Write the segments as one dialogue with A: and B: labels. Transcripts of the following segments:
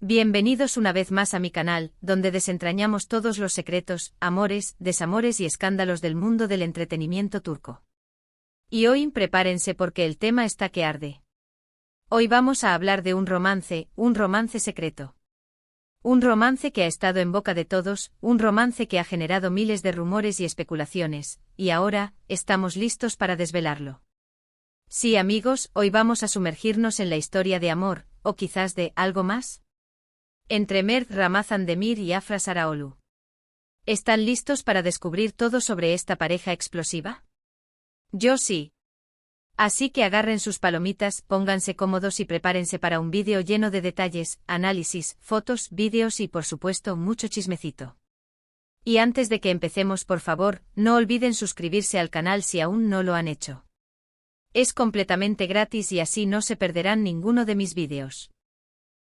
A: Bienvenidos una vez más a mi canal, donde desentrañamos todos los secretos, amores, desamores y escándalos del mundo del entretenimiento turco. Y hoy prepárense porque el tema está que arde. Hoy vamos a hablar de un romance secreto. Un romance que ha estado en boca de todos, un romance que ha generado miles de rumores y especulaciones, y ahora, estamos listos para desvelarlo. Sí, amigos, hoy vamos a sumergirnos en la historia de amor, o quizás de algo más, entre Mert Ramazan Demir y Afra Sarıoğlu. ¿Están listos para descubrir todo sobre esta pareja explosiva? Yo sí. Así que agarren sus palomitas, pónganse cómodos y prepárense para un vídeo lleno de detalles, análisis, fotos, vídeos y por supuesto mucho chismecito. Y antes de que empecemos, por favor, no olviden suscribirse al canal si aún no lo han hecho. Es completamente gratis y así no se perderán ninguno de mis vídeos.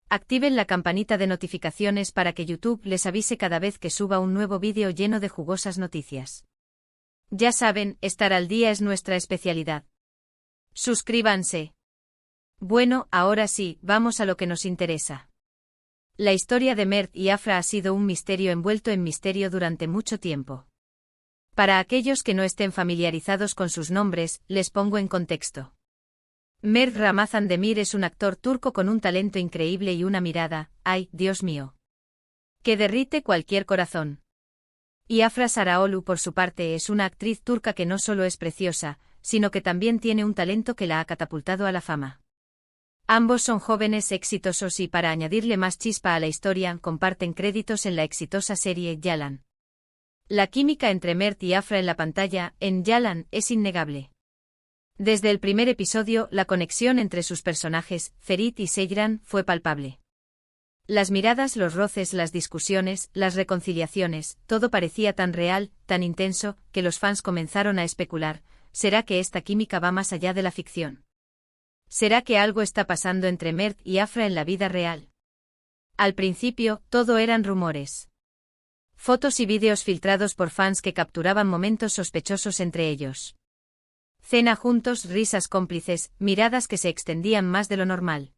A: Activen la campanita de notificaciones para que YouTube les avise cada vez que suba un nuevo vídeo lleno de jugosas noticias. Ya saben, estar al día es nuestra especialidad. Suscríbanse. Bueno, ahora sí, vamos a lo que nos interesa. La historia de Mert y Afra ha sido un misterio envuelto en misterio durante mucho tiempo. Para aquellos que no estén familiarizados con sus nombres, les pongo en contexto. Mert Ramazan Demir es un actor turco con un talento increíble y una mirada, ¡ay, Dios mío!, que derrite cualquier corazón. Y Afra Sarıoğlu, por su parte, es una actriz turca que no solo es preciosa, sino que también tiene un talento que la ha catapultado a la fama. Ambos son jóvenes exitosos y, para añadirle más chispa a la historia, comparten créditos en la exitosa serie Yalan. La química entre Mert y Afra en la pantalla, en Yalan, es innegable. Desde el primer episodio, la conexión entre sus personajes, Ferit y Seyran, fue palpable. Las miradas, los roces, las discusiones, las reconciliaciones, todo parecía tan real, tan intenso, que los fans comenzaron a especular: ¿será que esta química va más allá de la ficción? ¿Será que algo está pasando entre Mert y Afra en la vida real? Al principio, todo eran rumores. Fotos y vídeos filtrados por fans que capturaban momentos sospechosos entre ellos. Cena juntos, risas cómplices, miradas que se extendían más de lo normal.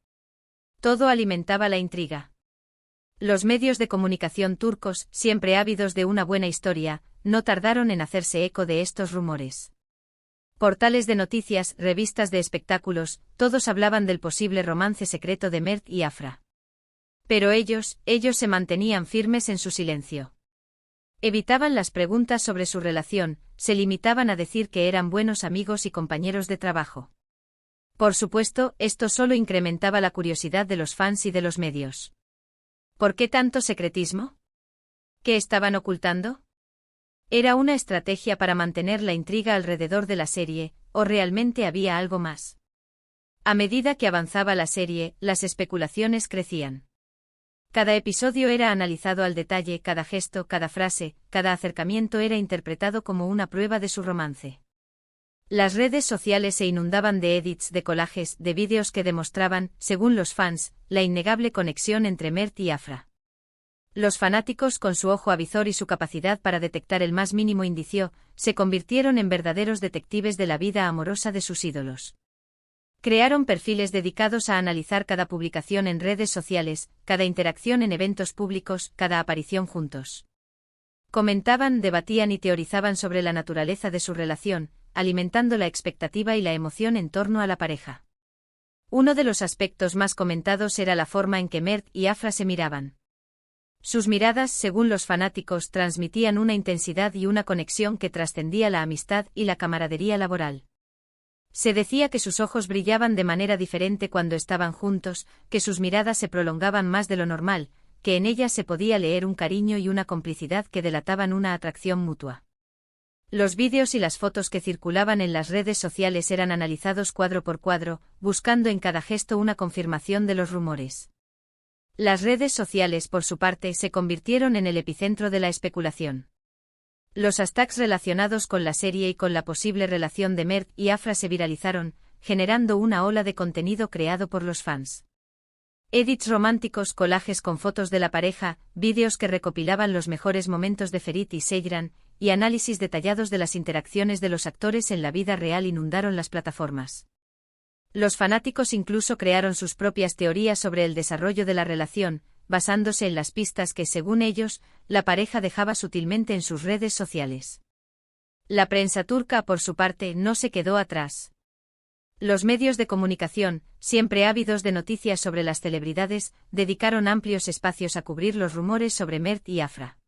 A: Todo alimentaba la intriga. Los medios de comunicación turcos, siempre ávidos de una buena historia, no tardaron en hacerse eco de estos rumores. Portales de noticias, revistas de espectáculos, todos hablaban del posible romance secreto de Mert y Afra. Pero ellos se mantenían firmes en su silencio. Evitaban las preguntas sobre su relación, se limitaban a decir que eran buenos amigos y compañeros de trabajo. Por supuesto, esto solo incrementaba la curiosidad de los fans y de los medios. ¿Por qué tanto secretismo? ¿Qué estaban ocultando? ¿Era una estrategia para mantener la intriga alrededor de la serie, o realmente había algo más? A medida que avanzaba la serie, las especulaciones crecían. Cada episodio era analizado al detalle, cada gesto, cada frase, cada acercamiento era interpretado como una prueba de su romance. Las redes sociales se inundaban de edits, de collages, de vídeos que demostraban, según los fans, la innegable conexión entre Mert y Afra. Los fanáticos, con su ojo avizor y su capacidad para detectar el más mínimo indicio, se convirtieron en verdaderos detectives de la vida amorosa de sus ídolos. Crearon perfiles dedicados a analizar cada publicación en redes sociales, cada interacción en eventos públicos, cada aparición juntos. Comentaban, debatían y teorizaban sobre la naturaleza de su relación, alimentando la expectativa y la emoción en torno a la pareja. Uno de los aspectos más comentados era la forma en que Mert y Afra se miraban. Sus miradas, según los fanáticos, transmitían una intensidad y una conexión que trascendía la amistad y la camaradería laboral. Se decía que sus ojos brillaban de manera diferente cuando estaban juntos, que sus miradas se prolongaban más de lo normal, que en ellas se podía leer un cariño y una complicidad que delataban una atracción mutua. Los vídeos y las fotos que circulaban en las redes sociales eran analizados cuadro por cuadro, buscando en cada gesto una confirmación de los rumores. Las redes sociales, por su parte, se convirtieron en el epicentro de la especulación. Los hashtags relacionados con la serie y con la posible relación de Mert y Afra se viralizaron, generando una ola de contenido creado por los fans. Edits románticos, collages con fotos de la pareja, vídeos que recopilaban los mejores momentos de Ferit y Seyran, y análisis detallados de las interacciones de los actores en la vida real inundaron las plataformas. Los fanáticos incluso crearon sus propias teorías sobre el desarrollo de la relación, basándose en las pistas que, según ellos, la pareja dejaba sutilmente en sus redes sociales. La prensa turca, por su parte, no se quedó atrás. Los medios de comunicación, siempre ávidos de noticias sobre las celebridades, dedicaron amplios espacios a cubrir los rumores sobre Mert y Afra.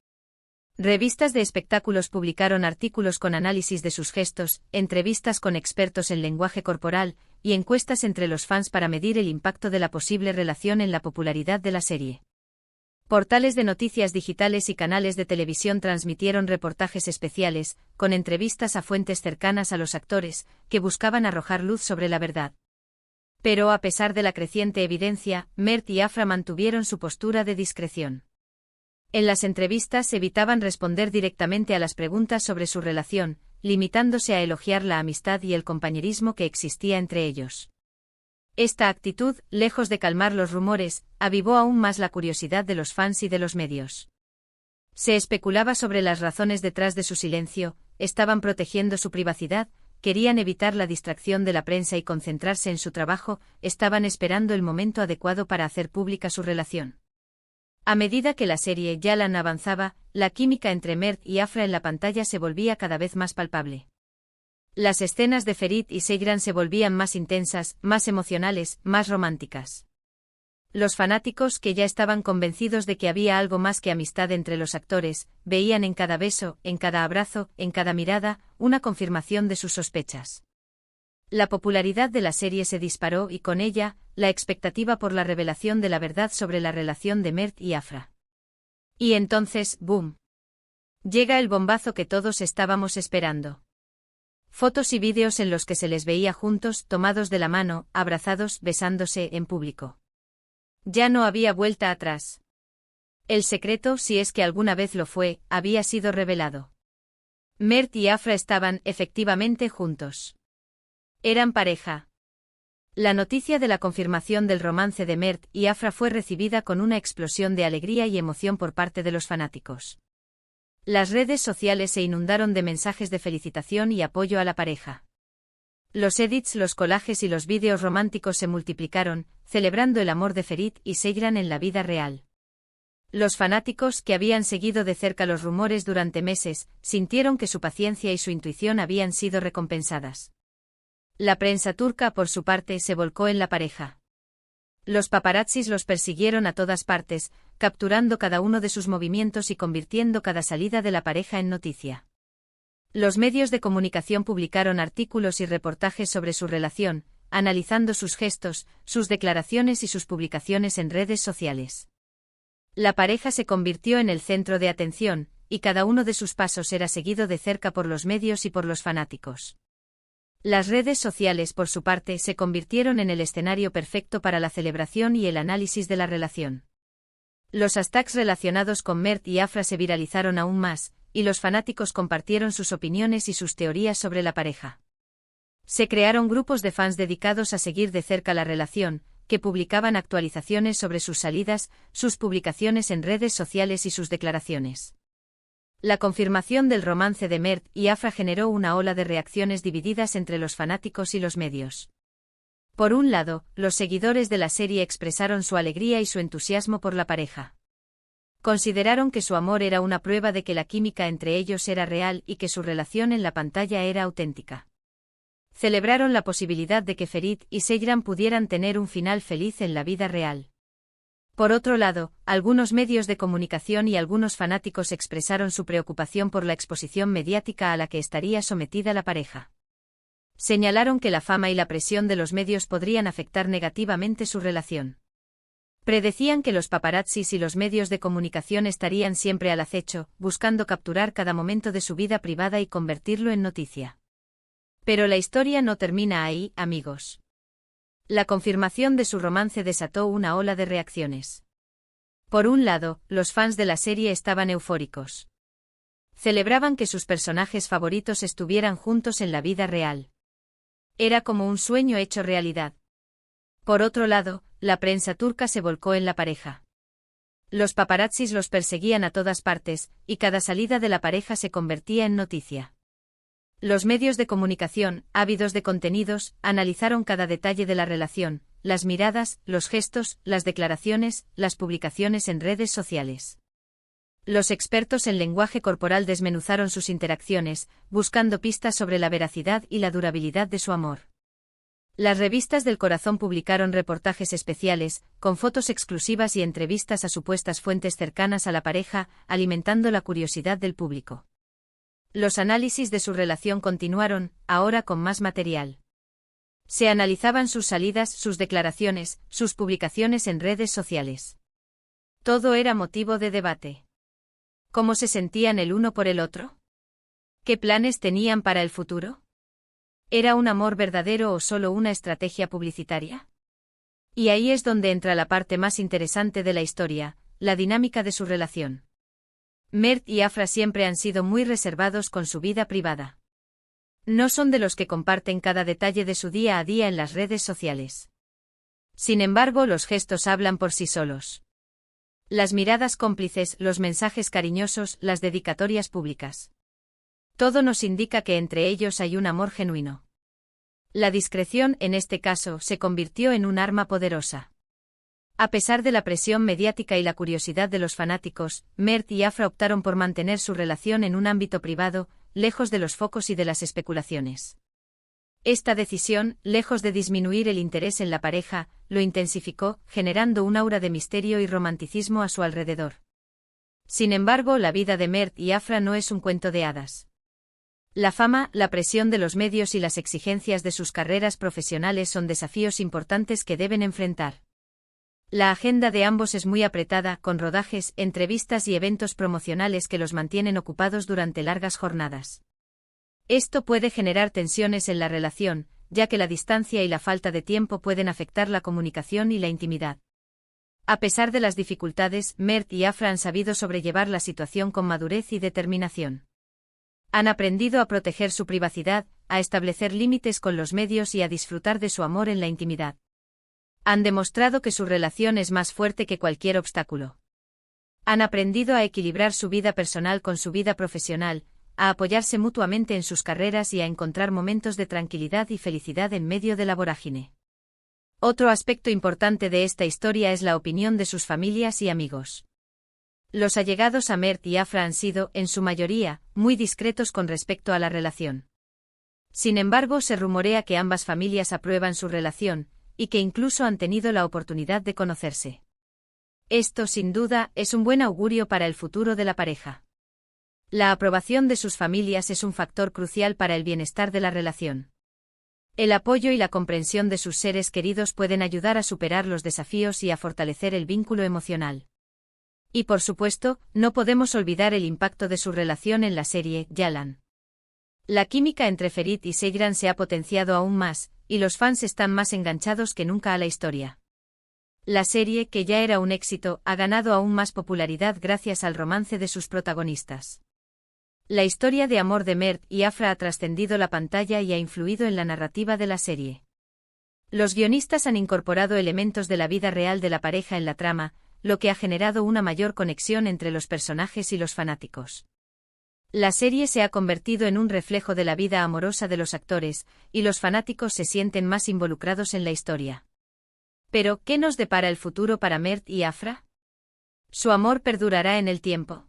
A: Revistas de espectáculos publicaron artículos con análisis de sus gestos, entrevistas con expertos en lenguaje corporal, y encuestas entre los fans para medir el impacto de la posible relación en la popularidad de la serie. Portales de noticias digitales y canales de televisión transmitieron reportajes especiales, con entrevistas a fuentes cercanas a los actores, que buscaban arrojar luz sobre la verdad. Pero a pesar de la creciente evidencia, Mert y Afra mantuvieron su postura de discreción. En las entrevistas evitaban responder directamente a las preguntas sobre su relación, limitándose a elogiar la amistad y el compañerismo que existía entre ellos. Esta actitud, lejos de calmar los rumores, avivó aún más la curiosidad de los fans y de los medios. Se especulaba sobre las razones detrás de su silencio, estaban protegiendo su privacidad, querían evitar la distracción de la prensa y concentrarse en su trabajo, estaban esperando el momento adecuado para hacer pública su relación. A medida que la serie Yalan avanzaba, la química entre Mert y Afra en la pantalla se volvía cada vez más palpable. Las escenas de Ferit y Seyran se volvían más intensas, más emocionales, más románticas. Los fanáticos, que ya estaban convencidos de que había algo más que amistad entre los actores, veían en cada beso, en cada abrazo, en cada mirada, una confirmación de sus sospechas. La popularidad de la serie se disparó y con ella, la expectativa por la revelación de la verdad sobre la relación de Mert y Afra. Y entonces, ¡boom! Llega el bombazo que todos estábamos esperando. Fotos y vídeos en los que se les veía juntos, tomados de la mano, abrazados, besándose en público. Ya no había vuelta atrás. El secreto, si es que alguna vez lo fue, había sido revelado. Mert y Afra estaban, efectivamente, juntos. Eran pareja. La noticia de la confirmación del romance de Mert y Afra fue recibida con una explosión de alegría y emoción por parte de los fanáticos. Las redes sociales se inundaron de mensajes de felicitación y apoyo a la pareja. Los edits, los collages y los vídeos románticos se multiplicaron, celebrando el amor de Ferit y Seyran en la vida real. Los fanáticos, que habían seguido de cerca los rumores durante meses, sintieron que su paciencia y su intuición habían sido recompensadas. La prensa turca, por su parte, se volcó en la pareja. Los paparazzis los persiguieron a todas partes, capturando cada uno de sus movimientos y convirtiendo cada salida de la pareja en noticia. Los medios de comunicación publicaron artículos y reportajes sobre su relación, analizando sus gestos, sus declaraciones y sus publicaciones en redes sociales. La pareja se convirtió en el centro de atención, y cada uno de sus pasos era seguido de cerca por los medios y por los fanáticos. Las redes sociales, por su parte, se convirtieron en el escenario perfecto para la celebración y el análisis de la relación. Los hashtags relacionados con Mert y Afra se viralizaron aún más, y los fanáticos compartieron sus opiniones y sus teorías sobre la pareja. Se crearon grupos de fans dedicados a seguir de cerca la relación, que publicaban actualizaciones sobre sus salidas, sus publicaciones en redes sociales y sus declaraciones. La confirmación del romance de Mert y Afra generó una ola de reacciones divididas entre los fanáticos y los medios. Por un lado, los seguidores de la serie expresaron su alegría y su entusiasmo por la pareja. Consideraron que su amor era una prueba de que la química entre ellos era real y que su relación en la pantalla era auténtica. Celebraron la posibilidad de que Ferit y Seyran pudieran tener un final feliz en la vida real. Por otro lado, algunos medios de comunicación y algunos fanáticos expresaron su preocupación por la exposición mediática a la que estaría sometida la pareja. Señalaron que la fama y la presión de los medios podrían afectar negativamente su relación. Predecían que los paparazzis y los medios de comunicación estarían siempre al acecho, buscando capturar cada momento de su vida privada y convertirlo en noticia. Pero la historia no termina ahí, amigos. La confirmación de su romance desató una ola de reacciones. Por un lado, los fans de la serie estaban eufóricos. Celebraban que sus personajes favoritos estuvieran juntos en la vida real. Era como un sueño hecho realidad. Por otro lado, la prensa turca se volcó en la pareja. Los paparazzis los perseguían a todas partes, y cada salida de la pareja se convertía en noticia. Los medios de comunicación, ávidos de contenidos, analizaron cada detalle de la relación, las miradas, los gestos, las declaraciones, las publicaciones en redes sociales. Los expertos en lenguaje corporal desmenuzaron sus interacciones, buscando pistas sobre la veracidad y la durabilidad de su amor. Las revistas del corazón publicaron reportajes especiales, con fotos exclusivas y entrevistas a supuestas fuentes cercanas a la pareja, alimentando la curiosidad del público. Los análisis de su relación continuaron, ahora con más material. Se analizaban sus salidas, sus declaraciones, sus publicaciones en redes sociales. Todo era motivo de debate. ¿Cómo se sentían el uno por el otro? ¿Qué planes tenían para el futuro? ¿Era un amor verdadero o solo una estrategia publicitaria? Y ahí es donde entra la parte más interesante de la historia, la dinámica de su relación. Mert y Afra siempre han sido muy reservados con su vida privada. No son de los que comparten cada detalle de su día a día en las redes sociales. Sin embargo, los gestos hablan por sí solos. Las miradas cómplices, los mensajes cariñosos, las dedicatorias públicas. Todo nos indica que entre ellos hay un amor genuino. La discreción, en este caso, se convirtió en un arma poderosa. A pesar de la presión mediática y la curiosidad de los fanáticos, Mert y Afra optaron por mantener su relación en un ámbito privado, lejos de los focos y de las especulaciones. Esta decisión, lejos de disminuir el interés en la pareja, lo intensificó, generando un aura de misterio y romanticismo a su alrededor. Sin embargo, la vida de Mert y Afra no es un cuento de hadas. La fama, la presión de los medios y las exigencias de sus carreras profesionales son desafíos importantes que deben enfrentar. La agenda de ambos es muy apretada, con rodajes, entrevistas y eventos promocionales que los mantienen ocupados durante largas jornadas. Esto puede generar tensiones en la relación, ya que la distancia y la falta de tiempo pueden afectar la comunicación y la intimidad. A pesar de las dificultades, Mert y Afra han sabido sobrellevar la situación con madurez y determinación. Han aprendido a proteger su privacidad, a establecer límites con los medios y a disfrutar de su amor en la intimidad. Han demostrado que su relación es más fuerte que cualquier obstáculo. Han aprendido a equilibrar su vida personal con su vida profesional, a apoyarse mutuamente en sus carreras y a encontrar momentos de tranquilidad y felicidad en medio de la vorágine. Otro aspecto importante de esta historia es la opinión de sus familias y amigos. Los allegados a Mert y Afra han sido, en su mayoría, muy discretos con respecto a la relación. Sin embargo, se rumorea que ambas familias aprueban su relación, y que incluso han tenido la oportunidad de conocerse. Esto, sin duda, es un buen augurio para el futuro de la pareja. La aprobación de sus familias es un factor crucial para el bienestar de la relación. El apoyo y la comprensión de sus seres queridos pueden ayudar a superar los desafíos y a fortalecer el vínculo emocional. Y por supuesto, no podemos olvidar el impacto de su relación en la serie Yalan. La química entre Ferit y Seyran se ha potenciado aún más, y los fans están más enganchados que nunca a la historia. La serie, que ya era un éxito, ha ganado aún más popularidad gracias al romance de sus protagonistas. La historia de amor de Mert y Afra ha trascendido la pantalla y ha influido en la narrativa de la serie. Los guionistas han incorporado elementos de la vida real de la pareja en la trama, lo que ha generado una mayor conexión entre los personajes y los fanáticos. La serie se ha convertido en un reflejo de la vida amorosa de los actores, y los fanáticos se sienten más involucrados en la historia. Pero, ¿qué nos depara el futuro para Mert y Afra? ¿Su amor perdurará en el tiempo?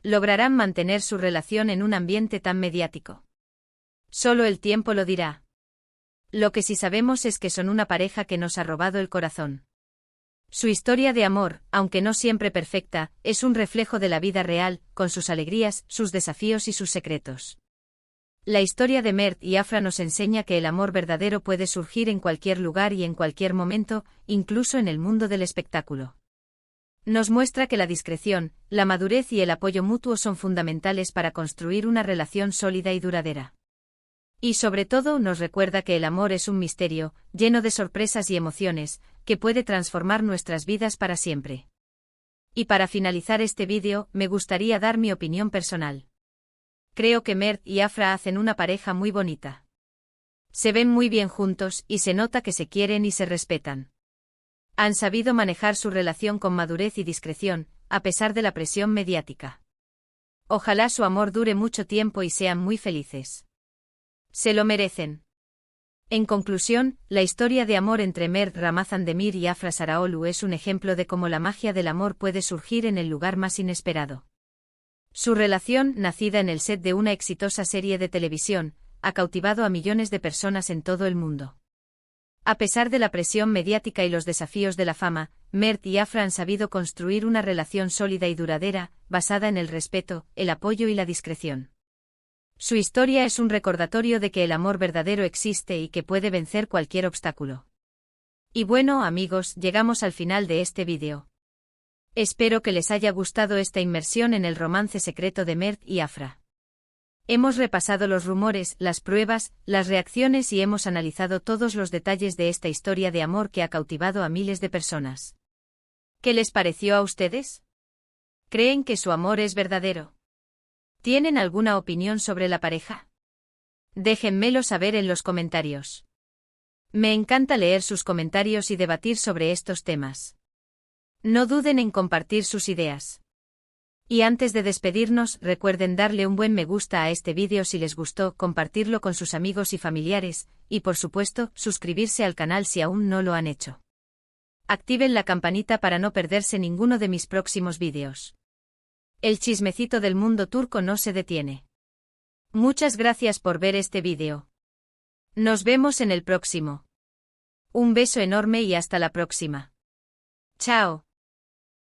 A: ¿Lograrán mantener su relación en un ambiente tan mediático? Solo el tiempo lo dirá. Lo que sí sabemos es que son una pareja que nos ha robado el corazón. Su historia de amor, aunque no siempre perfecta, es un reflejo de la vida real, con sus alegrías, sus desafíos y sus secretos. La historia de Mert y Afra nos enseña que el amor verdadero puede surgir en cualquier lugar y en cualquier momento, incluso en el mundo del espectáculo. Nos muestra que la discreción, la madurez y el apoyo mutuo son fundamentales para construir una relación sólida y duradera. Y sobre todo nos recuerda que el amor es un misterio, lleno de sorpresas y emociones, que puede transformar nuestras vidas para siempre. Y para finalizar este vídeo, me gustaría dar mi opinión personal. Creo que Mert y Afra hacen una pareja muy bonita. Se ven muy bien juntos y se nota que se quieren y se respetan. Han sabido manejar su relación con madurez y discreción, a pesar de la presión mediática. Ojalá su amor dure mucho tiempo y sean muy felices. Se lo merecen. En conclusión, la historia de amor entre Mert Ramazan Demir y Afra Saraoglu es un ejemplo de cómo la magia del amor puede surgir en el lugar más inesperado. Su relación, nacida en el set de una exitosa serie de televisión, ha cautivado a millones de personas en todo el mundo. A pesar de la presión mediática y los desafíos de la fama, Mert y Afra han sabido construir una relación sólida y duradera, basada en el respeto, el apoyo y la discreción. Su historia es un recordatorio de que el amor verdadero existe y que puede vencer cualquier obstáculo. Y bueno, amigos, llegamos al final de este vídeo. Espero que les haya gustado esta inmersión en el romance secreto de Mert y Afra. Hemos repasado los rumores, las pruebas, las reacciones y hemos analizado todos los detalles de esta historia de amor que ha cautivado a miles de personas. ¿Qué les pareció a ustedes? ¿Creen que su amor es verdadero? ¿Tienen alguna opinión sobre la pareja? Déjenmelo saber en los comentarios. Me encanta leer sus comentarios y debatir sobre estos temas. No duden en compartir sus ideas. Y antes de despedirnos, recuerden darle un buen me gusta a este vídeo si les gustó, compartirlo con sus amigos y familiares, y por supuesto, suscribirse al canal si aún no lo han hecho. Activen la campanita para no perderse ninguno de mis próximos vídeos. El chismecito del mundo turco no se detiene. Muchas gracias por ver este vídeo. Nos vemos en el próximo. Un beso enorme y hasta la próxima. Chao.